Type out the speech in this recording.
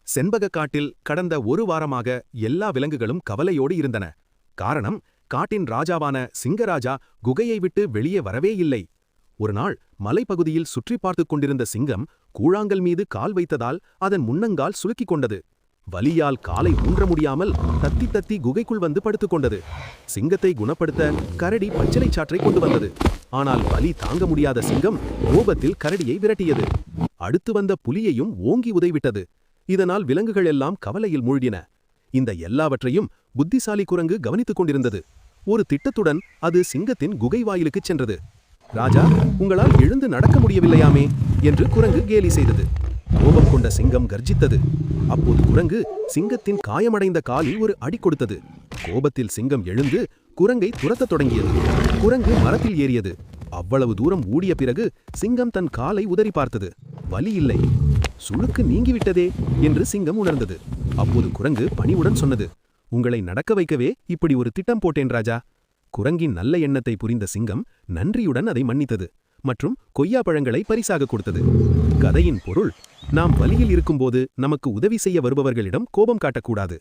செண்பக காட்டில் கடந்த ஒரு வாரமாக எல்லா விலங்குகளும் கவலையோடு இருந்தன. காரணம், காட்டின் ராஜாவான சிங்கராஜா குகையை விட்டு வெளியே வரவே இல்லை. ஒருநாள் மலைப்பகுதியில் சுற்றி பார்த்துக் கொண்டிருந்த சிங்கம் கூழாங்கல் மீது கால் வைத்ததால் அதன் முன்னங்கால் சுளுக்கிக் கொண்டது. வலியால் காலை ஊன்ற முடியாமல் தத்தி தத்தி குகைக்குள் வந்து படுத்துக்கொண்டது. சிங்கத்தை குணப்படுத்த கரடி பச்சிலை சாற்றை கொண்டு வந்தது. ஆனால் வலி தாங்க முடியாத சிங்கம் கோபத்தில் கரடியை விரட்டியது. அடுத்து வந்த புலியையும் ஓங்கி உதைவிட்டது. இதனால் விலங்குகள் எல்லாம் கவலையில் மூழ்கின. இந்த எல்லாவற்றையும் புத்திசாலி குரங்கு கவனித்துக் கொண்டிருந்தது. ஒரு திட்டத்துடன் அது சிங்கத்தின் குகை வாயிலுக்குச் சென்றது. ராஜா, உங்களால் எழுந்து நடக்க முடியவில்லையாமே என்று குரங்கு கேலி செய்தது. கோபம் கொண்ட சிங்கம் கர்ஜித்தது. அப்போது குரங்கு சிங்கத்தின் காயமடைந்த காலில் ஒரு அடி கொடுத்தது. கோபத்தில் சிங்கம் எழுந்து குரங்கை துரத்தத் தொடங்கியது. குரங்கு மரத்தில் ஏறியது. அவ்வளவு தூரம் ஊடிய பிறகு சிங்கம் தன் காலை உதறி பார்த்தது. வலி இல்லை, சுளுக்கு நீங்கிவிட்டதே என்று சிங்கம் உணர்ந்தது. அப்போது குரங்கு பணிவுடன் சொன்னது, உங்களை நடக்க வைக்கவே இப்படி ஒரு திட்டம் போட்டேன் ராஜா. குரங்கின் நல்ல எண்ணத்தை புரிந்த சிங்கம் நன்றியுடன் அதை மன்னித்தது மற்றும் கொய்யா பழங்களை பரிசாக கொடுத்தது. கதையின் பொருள், நாம் வலியில் இருக்கும்போது நமக்கு உதவி செய்ய வருபவர்களிடம் கோபம் காட்டக்கூடாது.